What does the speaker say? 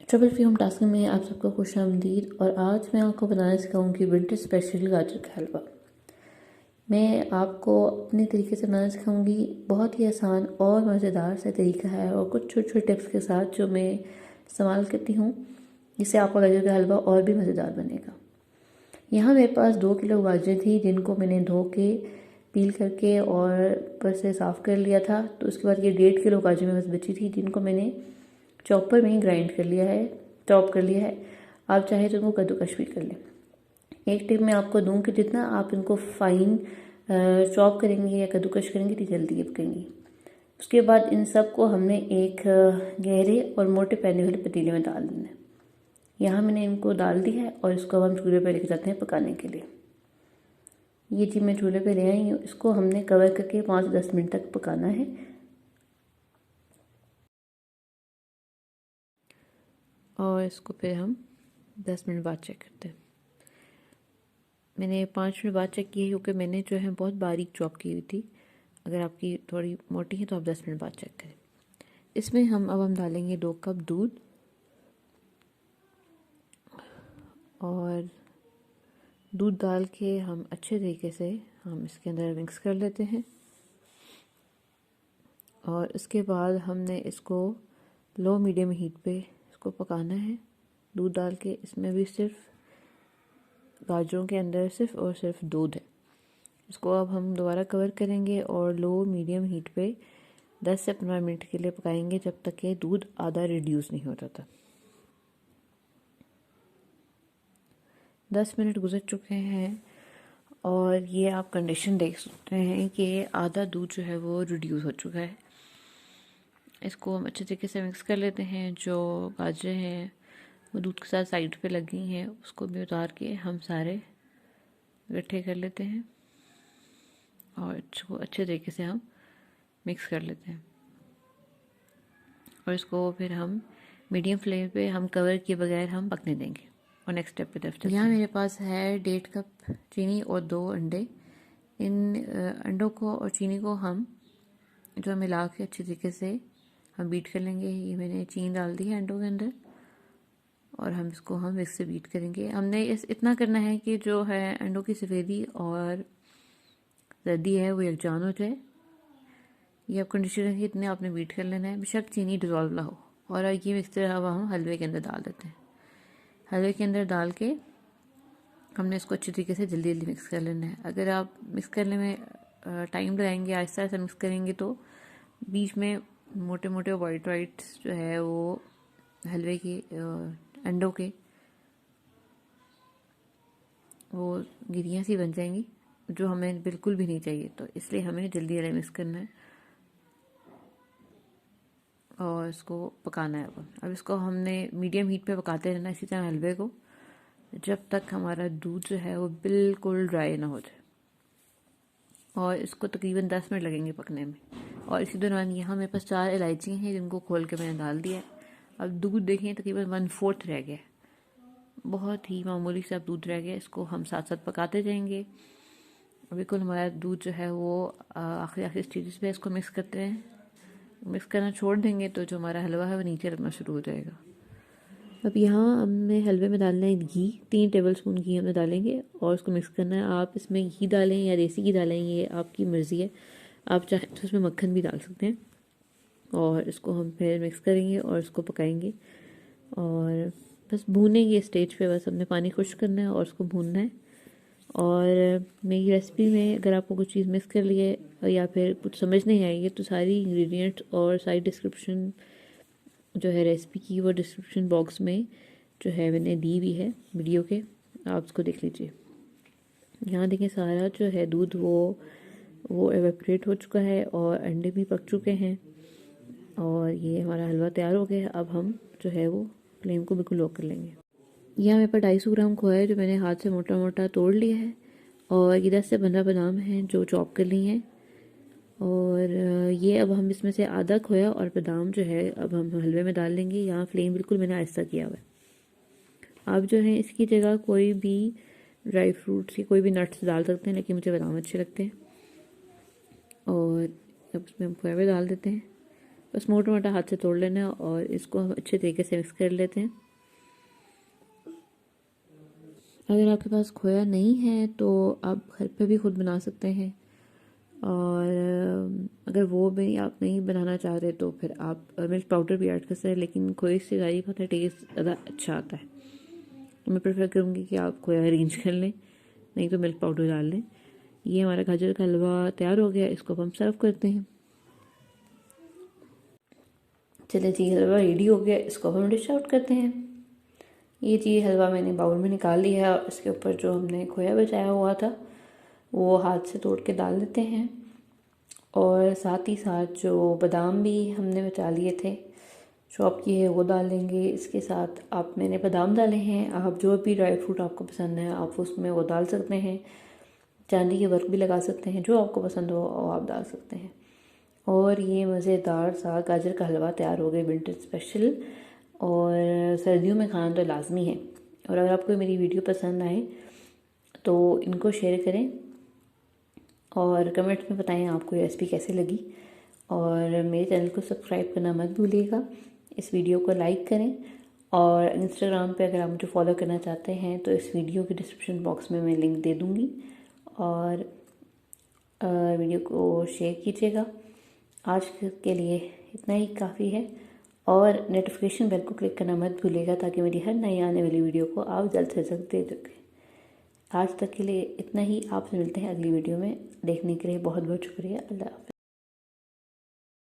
Triple फी home tasking में आप सबको खुश आमदीद। और आज मैं आपको बनाना सिखाऊंगी विंटर स्पेशल गाजर का हलवा। मैं आपको अपने तरीके से बनाना सिखाऊंगी। बहुत ही आसान और मज़ेदार सा तरीका है और कुछ छोटे छोटे टिप्स के साथ जो मैं इस्तेमाल करती हूँ, जिससे आपका गाजर का हलवा और भी मज़ेदार बनेगा। यहाँ मेरे पास 2 किलो गाजर थी, जिनको मैंने धो के पील करके और ऊपर से साफ़ कर लिया था। तो उसके बाद ये 1.5 किलो गाजर मेरे पास बची थी, जिनको मैंने चॉपर में ही ग्राइंड कर लिया है, चॉप कर लिया है। आप चाहे तो इनको कद्दूकश भी कर लें। एक टिप मैं आपको दूं कि जितना आप इनको फाइन चॉप करेंगे या कद्दूकश करेंगे तो जल्दी ये पकेंगी। उसके बाद इन सब को हमने एक गहरे और मोटे पैने वाले पतीले में डाल देना है। यहाँ मैंने इनको डाल दिया है और इसको अब हम चूल्हे पर लेके जाते हैं पकाने के लिए। ये जी मैं चूल्हे पे ले आई हूँ। इसको हमने कवर करके 5 से 10 मिनट तक पकाना है। और इसको फिर हम 10 मिनट बाद चेक करते हैं। मैंने 5 मिनट बाद चेक की है, क्योंकि मैंने जो है बहुत बारीक चॉप की हुई थी। अगर आपकी थोड़ी मोटी है तो आप 10 मिनट बाद चेक करें। इसमें हम डालेंगे 2 कप दूध और दूध डाल के हम अच्छे तरीके से हम इसके अंदर मिक्स कर लेते हैं। और इसके बाद हमने इसको लो मीडियम हीट पे इसको पकाना है। दूध डाल के इसमें भी सिर्फ गाजरों के अंदर सिर्फ और सिर्फ दूध है। इसको अब हम दोबारा कवर करेंगे और लो मीडियम हीट पे 10 से 15 मिनट के लिए पकाएंगे, जब तक कि दूध आधा रिड्यूस नहीं हो जाता। 10 मिनट गुजर चुके हैं और ये आप कंडीशन देख सकते हैं कि आधा दूध जो है वो रिड्यूस हो चुका है। इसको हम अच्छे तरीके से मिक्स कर लेते हैं। जो गाजरें हैं वो दूध के साथ साइड पे लगी हैं, उसको भी उतार के हम सारे इकट्ठे कर लेते हैं और इसको अच्छे तरीके से हम मिक्स कर लेते हैं। और इसको फिर हम मीडियम फ्लेम पे हम कवर किए बगैर हम पकने देंगे। और नेक्स्ट स्टेप पे तरफ चलते हैं। यहाँ मेरे पास है 1.5 कप चीनी और 2 अंडे। इन अंडों को और चीनी को हम जो मिला के अच्छे तरीके से हम बीट कर लेंगे। ये मैंने चीनी डाल दी है अंडों के अंदर और हम इसको हम विस्क से बीट करेंगे। हमने इतना करना है कि जो है अंडों की सफ़ेदी और जर्दी है वो यकजान हो जाए। ये अब कंडीशन है कि इतने आपने बीट कर लेना है, बेशक चीनी डिज़ोल्व ना हो। और ये मिक्सचर अब हम हलवे के अंदर डाल देते हैं। हलवे के अंदर डाल के हमने इसको अच्छी तरीके से जल्दी जल्दी मिक्स कर लेना है। अगर आप मिक्स करने में टाइम लगाएंगे, आहिस्ता आहिस्ता मिक्स करेंगे, तो बीच में मोटे मोटे वाइट जो है वो हलवे के अंडों के वो गिरियाँ सी बन जाएंगी, जो हमें बिल्कुल भी नहीं चाहिए। तो इसलिए हमें जल्दी जल्दी मिक्स करना है और इसको पकाना है। अब इसको हमने मीडियम हीट पे पकाते रहना इसी तरह हलवे को, जब तक हमारा दूध जो है वो बिल्कुल ड्राई ना हो जाए। और इसको तकरीबन 10 मिनट लगेंगे पकने में। और इसी दौरान यहाँ मेरे पास 4 इलायची हैं, जिनको खोल के मैंने डाल दिया है। अब दूध देखें तकरीबन 1/4 रह गया, बहुत ही मामूली सा दूध रह गया। इसको हम साथ साथ पकाते जाएंगे। बिल्कुल हमारा दूध जो है वो आखिरी स्टेज पे इसको मिक्स करते हैं। मिक्स करना छोड़ देंगे तो जो हमारा हलवा है वो नीचे लगना शुरू हो जाएगा। अब यहाँ हमने हलवे में डालना है घी। 3 टेबल स्पून घी हमने डालेंगे और उसको मिक्स करना है। आप इसमें घी डालें या देसी घी डालें, ये आपकी मर्ज़ी है। आप चाहे तो इसमें मक्खन भी डाल सकते हैं। और इसको हम फिर मिक्स करेंगे और इसको पकाएंगे और बस भूनेंगे। स्टेज पे बस हमने पानी खुश करना है और उसको भूनना है। और मेरी रेसिपी में अगर आपको कुछ चीज़ मिस कर लिए या फिर कुछ समझ नहीं आई है, तो सारी इंग्रेडिएंट्स और सारी डिस्क्रिप्शन जो है रेसिपी की, वो डिस्क्रिप्शन बॉक्स में जो है मैंने दी हुई है वीडियो के, आप उसको देख लीजिए। यहाँ देखें सारा जो है दूध वो एवेपोरेट हो चुका है और अंडे भी पक चुके हैं और ये हमारा हलवा तैयार हो गया है। अब हम जो है वो फ्लेम को बिल्कुल लो कर लेंगे। यहाँ मेरे पास 250 ग्राम खोया है, जो मैंने हाथ से मोटा मोटा तोड़ लिया है। और ये 10 से 15 बादाम हैं जो चॉप कर ली हैं। और ये अब हम इसमें से आधा खोया और बादाम जो है अब हम हलवे में डाल लेंगे। यहाँ फ्लेम बिल्कुल मैंने आहिस्ता किया हुआ है। आप जो है इसकी जगह कोई भी ड्राई फ्रूट्स या कोई भी नट्स डाल सकते हैं, लेकिन मुझे बादाम अच्छे लगते हैं। और अब इसमें हम खोया भी डाल देते हैं बस मोटा मोटा हाथ से तोड़ लेना है और इसको हम अच्छे तरीके से मिक्स कर लेते हैं। अगर आपके पास खोया नहीं है तो आप घर पे भी खुद बना सकते हैं, और अगर वो भी आप नहीं बनाना चाह रहे तो फिर आप मिल्क पाउडर भी ऐड कर सकते हैं, लेकिन खोए से जाहिर बात है टेस्ट ज़्यादा अच्छा आता है। तो मैं प्रेफर करूँगी कि आप खोया अरेंज कर लें, नहीं तो मिल्क पाउडर डाल लें। ये हमारा गाजर का हलवा तैयार हो गया, इसको अब हम सर्व करते हैं। चलिए जी, हलवा रेडी हो गया, इसको हम डिश आउट करते हैं। ये जी हलवा मैंने बाउल में निकाल लिया है और इसके ऊपर जो हमने खोया बचाया हुआ था वो हाथ से तोड़ के डाल देते हैं, और साथ ही साथ जो बादाम भी हमने बचा लिए थे चॉप किए वो डाल लेंगे। इसके साथ आप मैंने बादाम डाले हैं, आप जो भी ड्राई फ्रूट आपको पसंद है आप उसमें वो डाल सकते हैं। चांदी के वर्क भी लगा सकते हैं, जो आपको पसंद हो वो आप डाल सकते हैं। और ये मज़ेदार सा गाजर का हलवा तैयार हो गया, विंटर स्पेशल, और सर्दियों में खाना तो लाजमी है। और अगर आपको मेरी वीडियो पसंद आए तो इनको शेयर करें और कमेंट्स में बताएं आपको ये रेसिपी कैसे लगी, और मेरे चैनल को सब्सक्राइब करना मत भूलिएगा। इस वीडियो को लाइक करें, और इंस्टाग्राम पे अगर आप मुझे फॉलो करना चाहते हैं तो इस वीडियो के डिस्क्रिप्शन बॉक्स में मैं लिंक दे दूँगी, और वीडियो को शेयर कीजिएगा। आज के लिए इतना ही काफ़ी है, और नोटिफिकेशन बेल को क्लिक करना मत भूलिएगा ताकि मेरी हर नई आने वाली वीडियो को आप जल्द से जल्द देख सकें। आज तक के लिए इतना ही, आपसे मिलते हैं अगली वीडियो में। देखने के लिए बहुत बहुत शुक्रिया। अल्लाह हाफ़िज़।